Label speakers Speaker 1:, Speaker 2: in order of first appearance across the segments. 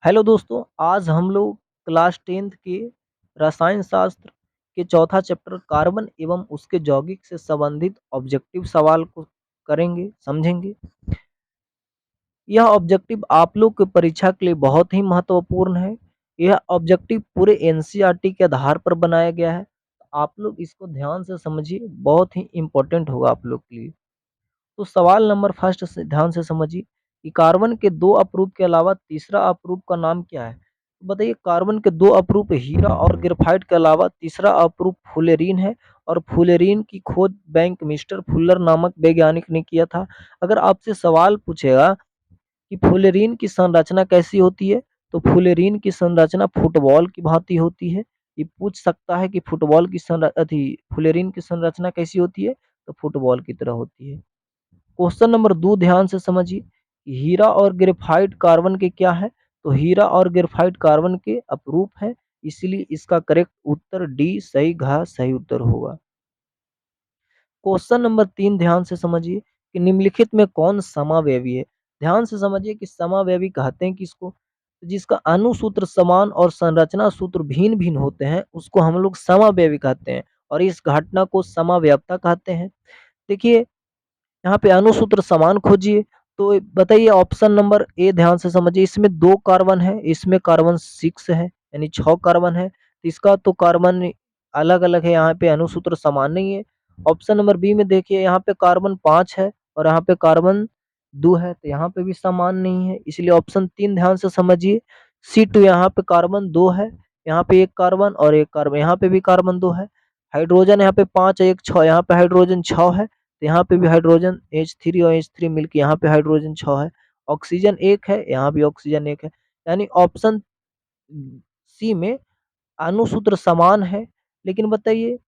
Speaker 1: Hello दोस्तों, आज हम लोग क्लास 10th के रसायन शास्त्र के चौथा चैप्टर कार्बन एवं उसके यौगिक से संबंधित ऑब्जेक्टिव सवाल को करेंगे, समझेंगे। यह ऑब्जेक्टिव आप लोग के परीक्षा के लिए बहुत ही महत्वपूर्ण है। यह ऑब्जेक्टिव पूरे एनसीईआरटी के आधार पर बनाया गया है। आप लोग इसको ध्यान से समझिए, बहुत ही इम्पोर्टेंट होगा आप लोग के लिए। तो सवाल नंबर फर्स्ट से ध्यान से समझिए कि कार्बन के दो अपरूप के अलावा तीसरा अपरूप का नाम क्या है। तो बताइए, कार्बन के दो अपरूप हीरा और ग्रेफाइट के अलावा तीसरा अपरूप फुलेरीन है। और फुलेरीन की खोज बैंक मिस्टर फुल्लर नामक वैज्ञानिक ने किया था। अगर आपसे सवाल पूछेगा कि फुलेरीन की संरचना कैसी होती है, तो फुलेरीन की संरचना फुटबॉल की भांति होती है। ये पूछ सकता है कि फुटबॉल की फुलेरीन की संरचना कैसी होती है, तो फुटबॉल की तरह होती है। क्वेश्चन नंबर 2 ध्यान से समझिए। हीरा और ग्रेफाइट कार्बन के क्या है, तो हीरा और ग्रेफाइट कार्बन के अपरूप है, इसलिए इसका करेक्ट उत्तर डी सही घ सही उत्तर होगा। क्वेश्चन नंबर 3 ध्यान से समझिए कि निम्नलिखित में कौन समावयवी है। ध्यान से समझिए कि समावयवी कहते हैं किसको, जिसका अणुसूत्र समान और संरचना सूत्र भिन्न भिन्न होते हैं उसको हम लोग समावयवी कहते हैं, और इस घटना को समावयवता कहते हैं। देखिए, यहाँ पे अणुसूत्र समान खोजिए। तो बताइए, ऑप्शन नंबर ए ध्यान से समझिए, इसमें 2 कार्बन है, इसमें कार्बन 6 है, यानी 6 कार्बन है। तो इसका तो कार्बन अलग-अलग है, यहाँ पे अणुसूत्र समान नहीं है। ऑप्शन नंबर बी में देखिए, यहाँ पे कार्बन 5 है और यहाँ पे कार्बन 2 है, तो यहाँ पे भी समान नहीं है, इसलिए ऑप्शन 3 ध्यान से समझिए। C2 यहाँ पे कार्बन 2 है, यहाँ पे 1 कार्बन और 1 कार्बन, यहाँ पे भी कार्बन 2 है। हाइड्रोजन यहाँ पे 5 है, 1 6, यहाँ पे हाइड्रोजन 6 है, तो यहाँ पे भी हाइड्रोजन H3 और H3 मिलके यहाँ पे हाइड्रोजन 6 है। ऑक्सीजन 1 है, यहाँ भी ऑक्सीजन 1 है, यानी ऑप्शन सी में अणुसूत्र समान है। लेकिन बताइए,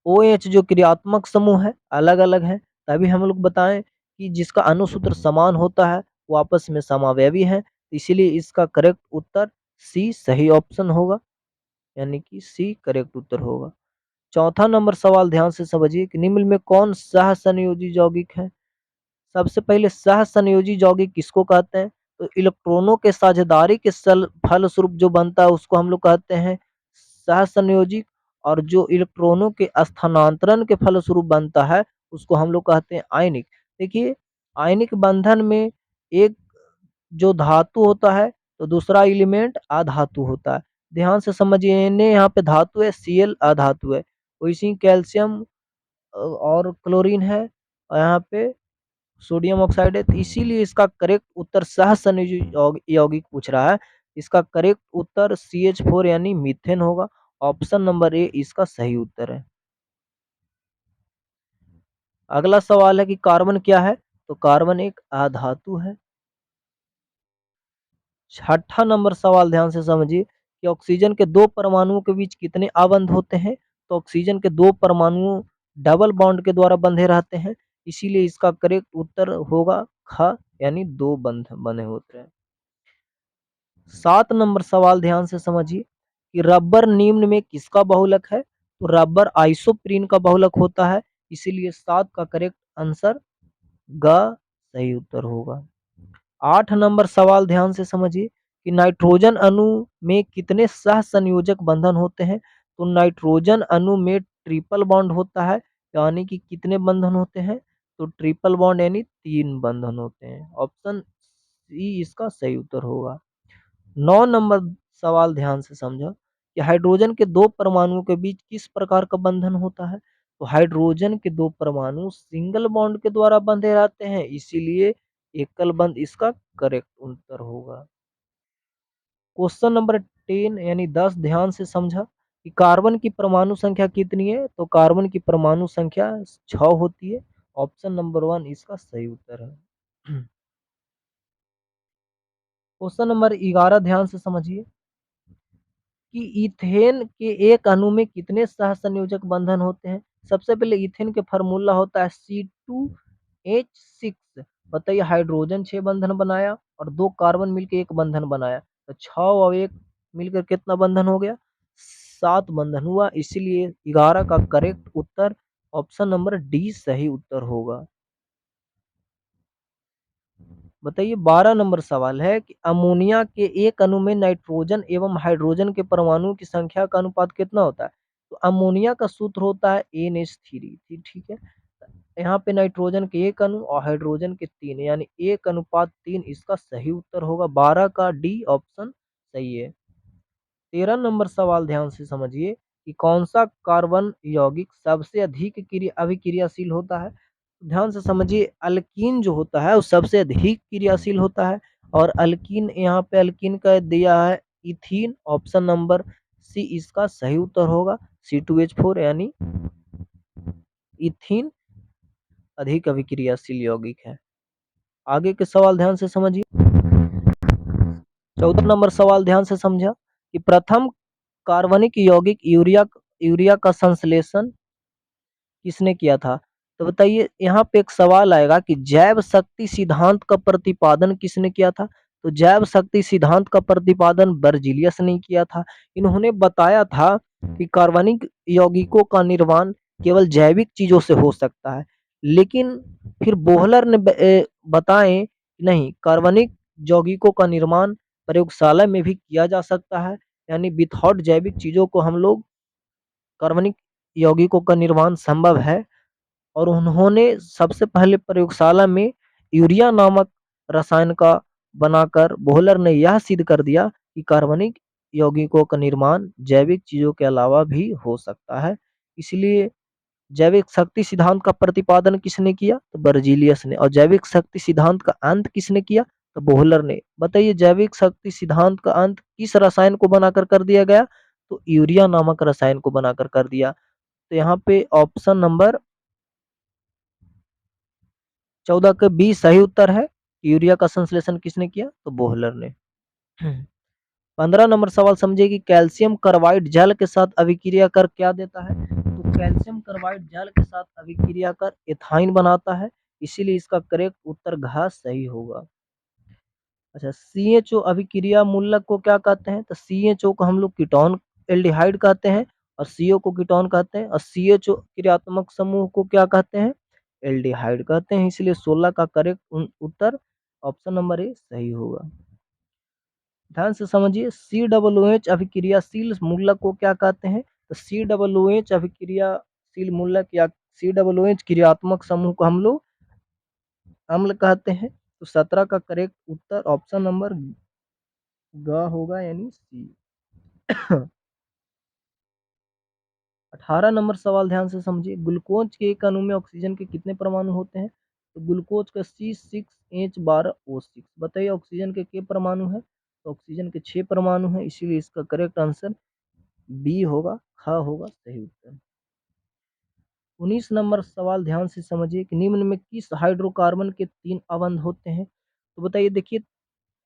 Speaker 1: OH जो क्रियात्मक समूह है अलग अलग है, तभी हम लोग बताएं कि जिसका अणुसूत्र समान होता है वो आपस में समावयवी है, इसीलिए इसका करेक्ट उत्तर सी सही ऑप्शन होगा, यानी कि सी करेक्ट उत्तर होगा। चौथा नंबर सवाल ध्यान से समझिए कि निम्न में कौन सह संयोजी यौगिक है। सबसे पहले सह संयोजी यौगिक किसको कहते हैं, तो इलेक्ट्रॉनों के साझेदारी के फलस्वरूप जो बनता है उसको हम लोग कहते हैं सह संयोजी। और जो इलेक्ट्रॉनों के स्थानांतरण के फलस्वरूप बनता है उसको हम लोग कहते हैं आयनिक। देखिए, आयनिक बंधन में एक जो धातु होता है तो दूसरा एलिमेंट अधातु होता है। ध्यान से समझिए, यहाँ पे धातु है, Cl अधातु है, वैसे कैल्शियम और क्लोरीन है, और यहाँ पे सोडियम ऑक्साइड है, तो इसीलिए इसका करेक्ट उत्तर सहसंयोजी यौगिक पूछ रहा है। इसका करेक्ट उत्तर CH4 यानी मीथेन होगा। ऑप्शन नंबर ए इसका सही उत्तर है। अगला सवाल है कि कार्बन क्या है, तो कार्बन एक अधातु है। छठा नंबर सवाल ध्यान से समझिए कि ऑक्सीजन के दो परमाणुओं के बीच कितने आबंध होते हैं, तो ऑक्सीजन के दो परमाणु डबल बॉन्ड के द्वारा बंधे रहते हैं, इसीलिए इसका करेक्ट उत्तर होगा ख, यानी दो बंध बने होते हैं। 7 नंबर सवाल ध्यान से समझिए कि रबर निम्न में किसका बहुलक है, तो रबर आइसोप्रीन का बहुलक होता है, इसीलिए 7 का करेक्ट आंसर ग सही उत्तर होगा। 8 नंबर सवाल ध्यान से समझिए कि नाइट्रोजन अणु में कितने सहसंयोजक बंधन होते हैं, तो नाइट्रोजन अणु में ट्रिपल बॉन्ड होता है, यानी कि कितने बंधन होते हैं, तो ट्रिपल बॉन्ड यानी 3 बंधन होते हैं। ऑप्शन सी इसका सही उत्तर होगा। 9 नंबर सवाल ध्यान से समझो कि हाइड्रोजन के दो परमाणुओं के बीच किस प्रकार का बंधन होता है, तो हाइड्रोजन के दो परमाणु सिंगल बॉन्ड के द्वारा बंधे रहते हैं, इसीलिए एकल बंध इसका करेक्ट उत्तर होगा। क्वेश्चन नंबर 10 यानी 10 ध्यान से समझा कि कार्बन की परमाणु संख्या कितनी है, तो कार्बन की परमाणु संख्या 6 होती है। ऑप्शन नंबर 1 इसका सही उत्तर है। क्वेश्चन नंबर 11 ध्यान से समझिए कि इथेन के एक अणु में कितने सहसंयोजक बंधन होते हैं। सबसे पहले इथेन के फार्मूला होता है C2H6। बताइए, हाइड्रोजन 6 बंधन बनाया और 2 कार्बन मिलकर एक बंधन बनाया, तो 6 और 1 मिलकर कितना बंधन हो गया, 7 बंधन हुआ, इसीलिए 11 का करेक्ट उत्तर ऑप्शन नंबर डी सही उत्तर होगा। बताइए 12 नंबर सवाल है कि अमोनिया के एक अणु में नाइट्रोजन एवं हाइड्रोजन के परमाणुओं की संख्या का अनुपात कितना होता है? तो अमोनिया का सूत्र होता है NH3, ठीक है। यहाँ पे नाइट्रोजन के एक अणु और हाइड्रोजन के 3 यानी 1:3 इसका सही उत्तर होगा। 12 का डी ऑप्शन सही है। 13 नंबर सवाल ध्यान से समझिए कि कौन सा कार्बन यौगिक सबसे अधिक अभिक्रियाशील होता है? ध्यान से समझिए, अल्कीन जो होता है वो सबसे अधिक क्रियाशील होता है और अल्कीन, यहाँ पे अल्कीन का दिया है इथीन, ऑप्शन नंबर सी इसका सही उत्तर होगा। C2H4 यानी इथीन अधिक अभिक्रियाशील यौगिक है। आगे के सवाल ध्यान से समझिए। 14 नंबर सवाल ध्यान से समझा कि प्रथम कार्बनिक यौगिक यूरिया का संश्लेषण किसने किया था? तो बताइए, यहाँ पे एक सवाल आएगा कि जैव शक्ति सिद्धांत का प्रतिपादन किसने किया था? तो जैव शक्ति सिद्धांत का प्रतिपादन बर्जीलियस ने किया था। इन्होंने बताया था कि कार्बनिक यौगिकों का निर्माण केवल जैविक चीजों से हो सकता है, लेकिन फिर बोहलर ने बताएं नहीं, कार्बनिक यौगिकों का निर्माण प्रयोगशाला में भी किया जा सकता है, यानी विथआउट जैविक चीजों को हम लोग कार्बनिक यौगिकों का निर्माण संभव है। और उन्होंने सबसे पहले प्रयोगशाला में यूरिया नामक रसायन का बनाकर बोहलर ने यह सिद्ध कर दिया कि कार्बनिक यौगिकों का निर्माण जैविक चीजों के अलावा भी हो सकता है। इसलिए जैविक शक्ति सिद्धांत का प्रतिपादन किसने किया? तो बर्जीलियस ने। और जैविक शक्ति सिद्धांत का अंत किसने किया? तो बोहलर ने। बताइए, जैविक शक्ति सिद्धांत का अंत किस रसायन को बनाकर कर दिया गया? तो यूरिया नामक रसायन को बनाकर कर दिया। तो यहाँ पे ऑप्शन नंबर 14 का बी सही उत्तर है। यूरिया का संश्लेषण किसने किया? तो बोहलर ने। 15 नंबर सवाल समझिए कि कैल्शियम कार्बाइड जल के साथ अभिक्रिया कर क्या देता है? तो कैल्शियम कार्बाइड जल के साथ अभिक्रिया कर एथाइन बनाता है, इसीलिए इसका करेक्ट उत्तर घ सही होगा। अच्छा, CHO अभिक्रिया मूलक को क्या कहते हैं? तो CHO को हम लोग कीटोन एल्डिहाइड कहते हैं और CO को कीटोन कहते हैं और CHO क्रियात्मक समूह को क्या कहते हैं? एल्डिहाइड कहते हैं, इसलिए 16 का करेक्ट उत्तर ऑप्शन नंबर ए सही होगा। ध्यान से समझिए, COOH अभिक्रियाशील मूलक को क्या कहते हैं? तो COOH अभिक्रियाशील मूलक या COOH क्रियात्मक समूह को हम लोग अम्ल कहते हैं। तो 17 का करेक्ट उत्तर ऑप्शन नंबर ग होगा, यानी सी। 18 नंबर सवाल ध्यान से समझिए, ग्लूकोज के एक अणु में ऑक्सीजन के कितने परमाणु होते हैं? तो ग्लूकोज का C6H12O6। बताइए, ऑक्सीजन के परमाणु है? तो ऑक्सीजन के 6 परमाणु है, इसीलिए इसका करेक्ट आंसर बी होगा, ख होगा सही उत्तर। 19 नंबर सवाल ध्यान से समझिए कि निम्न में किस हाइड्रोकार्बन के 3 अवंध होते हैं? तो बताइए, देखिए,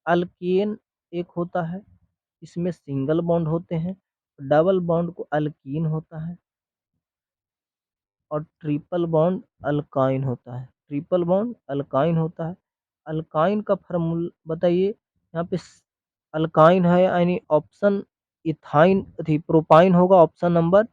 Speaker 1: अल्केन एक होता है, इसमें सिंगल बॉन्ड होते हैं, डबल बॉन्ड को अल्कीन होता है और ट्रिपल बॉन्ड अल्काइन होता है। ट्रिपल बॉन्ड अल्काइन होता है। अल्काइन का फॉर्मूला बताइए, यहाँ पे अल्काइन है यानी ऑप्शन इथाइन थी प्रोपाइन होगा, ऑप्शन नंबर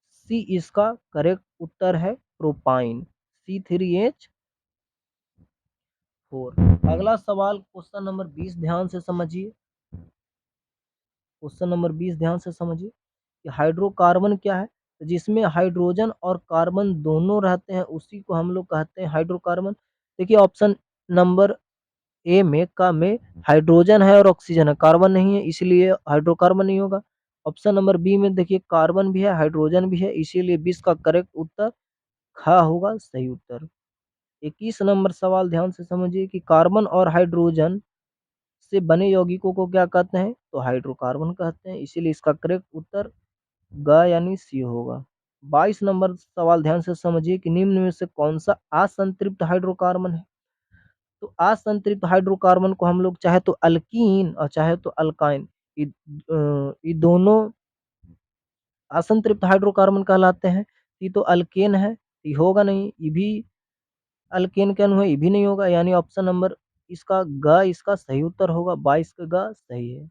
Speaker 1: सी इसका करेक्ट उत्तर है, प्रोपाइन C3H4। अगला सवाल क्वेश्चन नंबर 20 ध्यान से समझिए। क्वेश्चन नंबर 20 ध्यान से समझिए कि हाइड्रोकार्बन क्या है? तो जिसमें हाइड्रोजन और कार्बन दोनों रहते हैं उसी को हम लोग कहते हैं हाइड्रोकार्बन। देखिए, ऑप्शन नंबर ए में हाइड्रोजन है और ऑक्सीजन है, कार्बन नहीं है, इसलिए हाइड्रोकार्बन नहीं होगा। ऑप्शन नंबर बी में देखिए, कार्बन भी है हाइड्रोजन भी है, इसीलिए 20 का करेक्ट उत्तर ख होगा सही उत्तर। 21 नंबर सवाल ध्यान से समझिए कि कार्बन और हाइड्रोजन से बने यौगिकों को क्या कहते हैं? तो हाइड्रोकार्बन कहते हैं, इसीलिए इसका करेक्ट उत्तर ग यानी सी होगा। 22 नंबर सवाल ध्यान से समझिए कि निम्न में से कौन सा असंतृप्त हाइड्रोकार्बन है? तो असंतृप्त हाइड्रोकार्बन को हम लोग चाहे तो अल्कीन और चाहे तो अल्काइन, ये दोनों असंतृप्त हाइड्रोकार्बन कहलाते हैं। ये तो अल्केन है, ये होगा नहीं, ये भी अल्केन के अणु है, ये भी नहीं होगा, यानी ऑप्शन नंबर इसका ग इसका सही उत्तर होगा। 22 का ग सही है।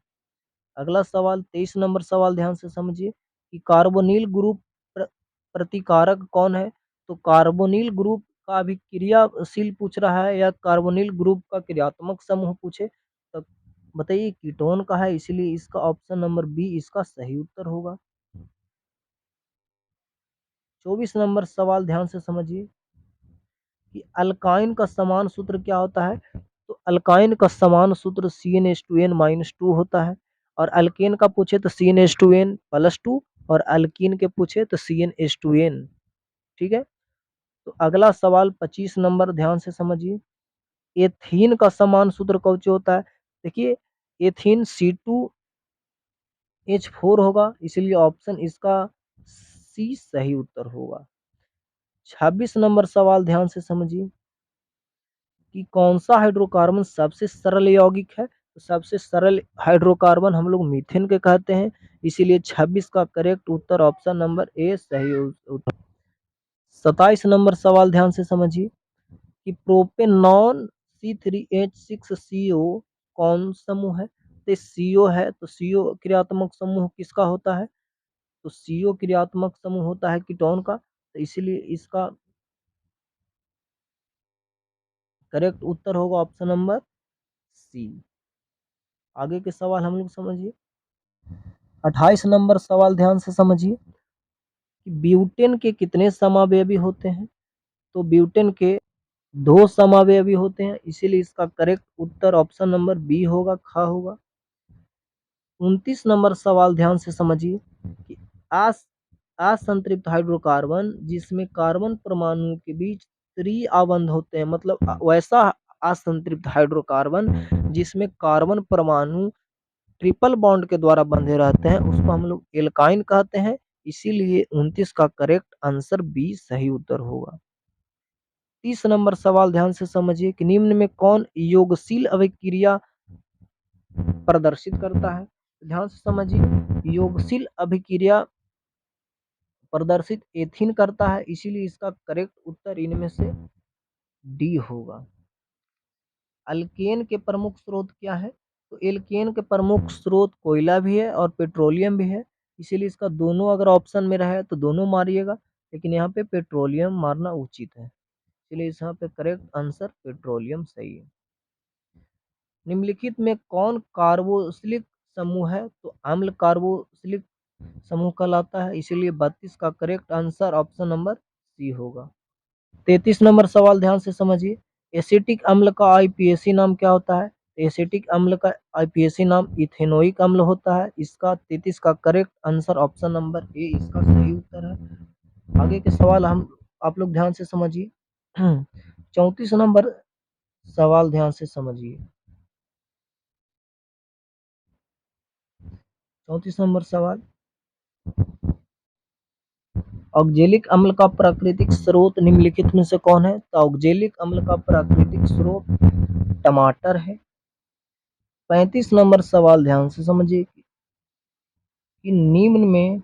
Speaker 1: अगला सवाल 23 नंबर सवाल ध्यान से समझिए कि कार्बोनिल ग्रुप प्रतिकारक कौन है? तो कार्बोनिल ग्रुप का अभिक्रियाशील पूछ रहा है या कार्बोनिल ग्रुप का क्रियात्मक समूह पूछे तो बताइए कीटोन का है, इसलिए इसका ऑप्शन नंबर बी इसका सही उत्तर होगा। 24 नंबर सवाल ध्यान से समझिए कि अल्काइन का समान सूत्र क्या होता है। तो अल्काइन का समान सूत्र CnH2n-2 होता है, और अल्केन का पूछे तो CnH2n+2, और अल्कीन के पूछे तो CnH2n। ठीक है। तो अगला सवाल 25 नंबर ध्यान से समझिए। एथीन का समान सूत्र कौन सा होता है। देखिए एथीन C2H4 होगा, इसलिए ऑप्शन इसका सी सही उत्तर होगा। 26 नंबर सवाल ध्यान से समझिए कि कौन सा हाइड्रोकार्बन सबसे सरल यौगिक है। तो सबसे सरल हाइड्रोकार्बन हम लोग मीथेन के कहते हैं, इसीलिए 26 का करेक्ट उत्तर ऑप्शन नंबर ए सही उत्तर। 27 नंबर सवाल ध्यान से समझिए कि प्रोपेनॉन C3H6CO कौन समूह है। तो CO है, तो CO क्रियात्मक समूह किसका होता है। तो CO क्रियात्मक समूह होता है कीटोन का, तो इसीलिए इसका करेक्ट उत्तर होगा ऑप्शन नंबर सी। आगे के सवाल हम लोग समझिए। 28 नंबर सवाल ध्यान से समझिए कि ब्यूटेन के कितने समावयवी होते हैं। तो ब्यूटेन के 2 समावयवी होते हैं, इसीलिए इसका करेक्ट उत्तर ऑप्शन नंबर बी होगा, ख होगा। 29 नंबर सवाल ध्यान से समझिए कि असंतृप्त हाइड्रोकार्बन जिसमें कार्बन परमाणु के बीच त्रि-आबंध होते हैं, मतलब वैसा असंतृप्त हाइड्रोकार्बन जिसमें कार्बन परमाणु ट्रिपल बॉन्ड के द्वारा बंधे रहते हैं, उसको हम लोग एल्काइन कहते हैं, इसीलिए 29 का करेक्ट आंसर बी सही उत्तर होगा। 30 नंबर सवाल ध्यान से समझिए कि निम्न में कौन योगशील अभिक्रिया प्रदर्शित करता है। ध्यान से समझिए योगशील अभिक्रिया प्रदर्शित एथीन करता है, इसीलिए इसका करेक्ट उत्तर इनमें से डी होगा। अल्केन के प्रमुख स्रोत क्या है। तो एल्केन के प्रमुख स्रोत कोयला भी है और पेट्रोलियम भी है, इसीलिए इसका दोनों अगर ऑप्शन में रहे तो दोनों मारिएगा, लेकिन यहाँ पे पेट्रोलियम मारना उचित है, इसलिए यहाँ पे करेक्ट आंसर पेट्रोलियम सही है। निम्नलिखित में कौन कार्बोक्सिलिक समूह है। तो अम्ल कार्बोक्सिलिक समूह कहलाता है, इसीलिए 32 का correct answer option number C होगा। 33 नंबर सवाल ध्यान से समझिए एसिटिक अम्ल का आईपीएसी नाम क्या होता है। एसिटिक अम्ल का आईपीएसी नाम इथेनोइक अम्ल होता है, इसका 33 का करेक्ट आंसर ऑप्शन नंबर ए इसका सही उत्तर है। आगे के सवाल हम आप लोग ध्यान से समझिए। 34 नंबर सवाल ध्यान से समझिए। 34 नंबर सवाल ऑक्जेलिक अम्ल का प्राकृतिक स्रोत निम्नलिखित में से कौन है। तो ऑक्जेलिक अम्ल का प्राकृतिक स्रोत टमाटर है। 35 नंबर सवाल ध्यान से समझिए कि निम्न में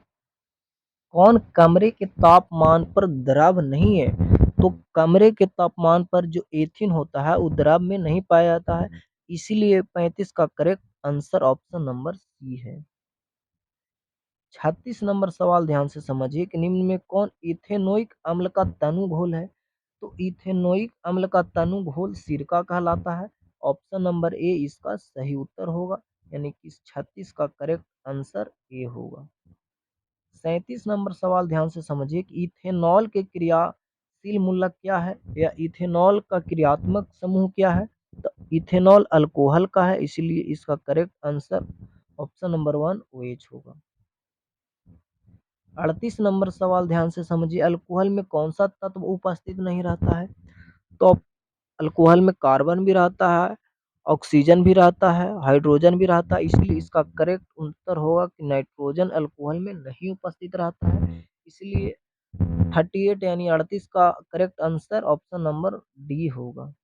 Speaker 1: कौन कमरे के तापमान पर द्रव नहीं है। तो कमरे के तापमान पर जो एथिन होता है वो द्रव में नहीं पाया जाता है, इसीलिए 35 का correct answer option number C है। 36 नंबर सवाल ध्यान से समझिए कि निम्न में कौन इथेनोइक अम्ल का तनु घोल है। तो इथेनोइक अम्ल का तनु घोल सिरका कहलाता है, ऑप्शन नंबर ए इसका सही उत्तर होगा, यानी कि 36 का करेक्ट आंसर ए होगा। 37 नंबर सवाल ध्यान से समझिए कि इथेनॉल के क्रियाशील मूलक क्या है या इथेनॉल का क्रियात्मक समूह क्या है। तो इथेनॉल अल्कोहल का है, इसीलिए इसका correct answer option number 1 OH होगा। 38 नंबर सवाल ध्यान से समझिए अल्कोहल में कौन सा तत्व उपस्थित नहीं रहता है। तो अल्कोहल में कार्बन भी रहता है, ऑक्सीजन भी रहता है, हाइड्रोजन भी रहता है, इसलिए इसका करेक्ट उत्तर होगा कि नाइट्रोजन अल्कोहल में नहीं उपस्थित रहता है, इसलिए 38 यानी 38 का correct answer option number D होगा।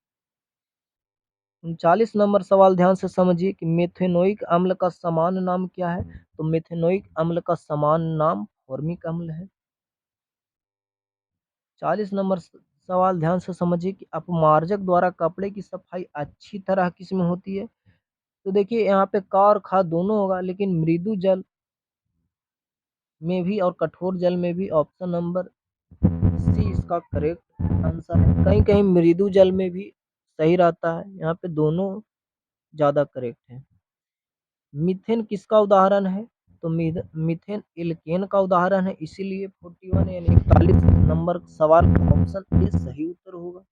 Speaker 1: 39 नंबर सवाल ध्यान से समझिए कि मेथेनोइक अम्ल का सामान्य नाम क्या है। तो मेथेनोइक अम्ल का सामान्य नाम फॉर्मिक अम्ल है। 40 नंबर सवाल ध्यान से समझिए कि अपमार्जक द्वारा कपड़े की सफाई अच्छी तरह किसमें होती है। तो देखिए यहाँ पे का और खा दोनों होगा, लेकिन मृदु जल में भी और कठोर जल में भी ऑप्शन नंबर सी इसका इसका करेक्ट आंसर है। कहीं कहीं मृदु जल में भी सही रहता है, यहाँ पे दोनों ज़्यादा करेक्ट है। मीथेन किसका उदाहरण है? तो मीथेन एल्केन का उदाहरण है, इसीलिए 41 यानी 41 नंबर सवाल का ऑप्शन ए सही उत्तर होगा।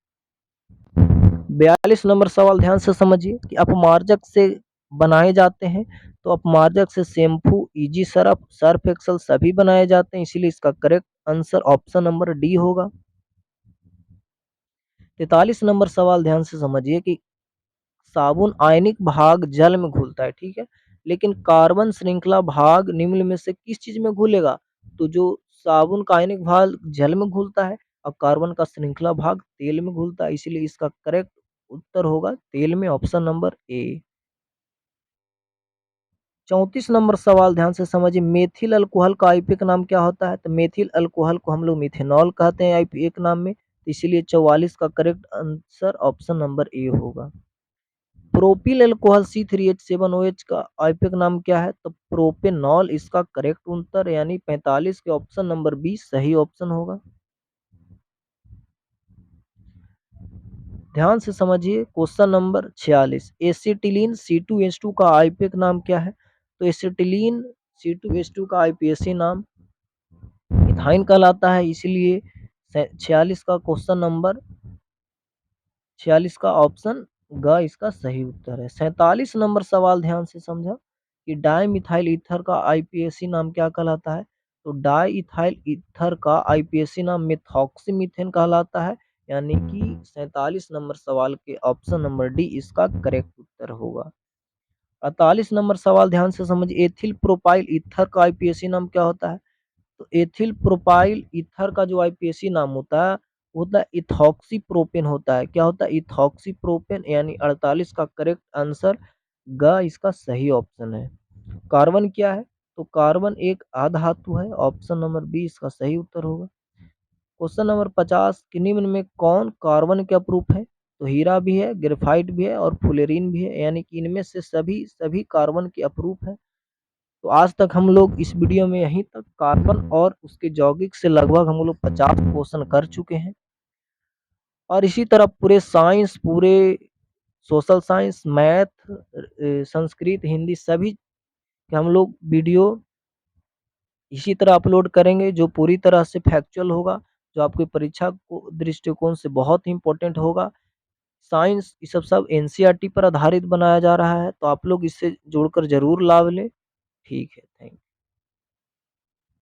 Speaker 1: 42 नंबर सवाल ध्यान से समझिए कि अपमार्जक से बनाए जाते हैं, तो अपमार्जक से shampoo, easy Surf, Surf Excel सभी बनाए जाते हैं, इसीलिए इसका correct answer option number D होगा। 43 नंबर सवाल ध्यान से समझिए कि साबुन आयनिक भाग जल में घुलता है, ठीक है, लेकिन कार्बन श्रृंखला भाग निम्न में से किस चीज में घुलेगा? तो जो साबुन का आयनिक भाग जल में घुलता है और कार्बन का श्रृंखला भाग तेल में घुलता है, इसीलिए इसका करेक्ट उत्तर होगा तेल में, ऑप्शन नंबर ए। 34 नंबर सवाल ध्यान से समझिए, मेथिल अल्कोहल का आईपीए का नाम क्या होता है? तो मेथिल अल्कोहल को हम लोग मिथेनॉल कहते हैं आईपीए के नाम में, इसीलिए 44 का correct answer option number A होगा। प्रोपिल अल्कोहल C3H7OH का आईपीए का नाम क्या है? तो प्रोपेनॉल इसका करेक्ट उत्तर यानी 45 के ऑप्शन नंबर बी सही ऑप्शन होगा। ध्यान से समझिए क्वेश्चन नंबर 46, एसिटिलीन C2H2 का आईपीए का नाम क्या है? तो एसिटिलीन C2H2 का आईपीएसी नाम इथाइन कहलाता है, इसीलिए 46 का क्वेश्चन नंबर 46 का ऑप्शन ग इसका सही उत्तर है। 47 नंबर सवाल ध्यान से समझा कि डाई मिथाइल ईथर का आईपीएसी नाम क्या कहलाता है? तो डाई इथाइल ईथर का आईपीएसी नाम मेथॉक्सीमीथेन कहलाता है, यानी कि 47 नंबर सवाल के ऑप्शन नंबर डी इसका करेक्ट उत्तर होगा। 48 नंबर सवाल ध्यान से समझिए, एथिल प्रोपाइल ईथर का आईपीएसी नाम क्या होता है? तो एथिल प्रोपाइल ईथर का जो आईपीएसी नाम होता है वो होता है इथॉक्सी प्रोपेन होता है। क्या होता है? इथॉक्सी प्रोपेन, यानी 48 का करेक्ट आंसर ग इसका सही ऑप्शन है। कार्बन क्या है? तो कार्बन एक अधातु है, ऑप्शन नंबर बी इसका सही उत्तर होगा। क्वेश्चन नंबर 50 कि निम्न में कौन कार्बन के अपरूप है? तो हीरा भी है, ग्रेफाइट भी है और फ्लोरीन भी है, यानी कि इनमें से सभी कार्बन के अपरूप है। तो आज तक हम लोग इस वीडियो में यहीं तक कार्बन और उसके यौगिक से लगभग हम लोग 50 क्वेश्चन कर चुके हैं, और इसी तरह पूरे साइंस, पूरे social science, math, Sanskrit, Hindi सभी के हम लोग वीडियो इसी तरह अपलोड करेंगे जो पूरी तरह से फैक्चुअल होगा, जो आपकी परीक्षा को दृष्टिकोण से बहुत ही इम्पोर्टेंट होगा। साइंस ये सब एनसीईआरटी पर आधारित बनाया जा रहा है, तो आप लोग इससे जुड़कर जरूर लाभ लें। ठीक है, थैंक यू।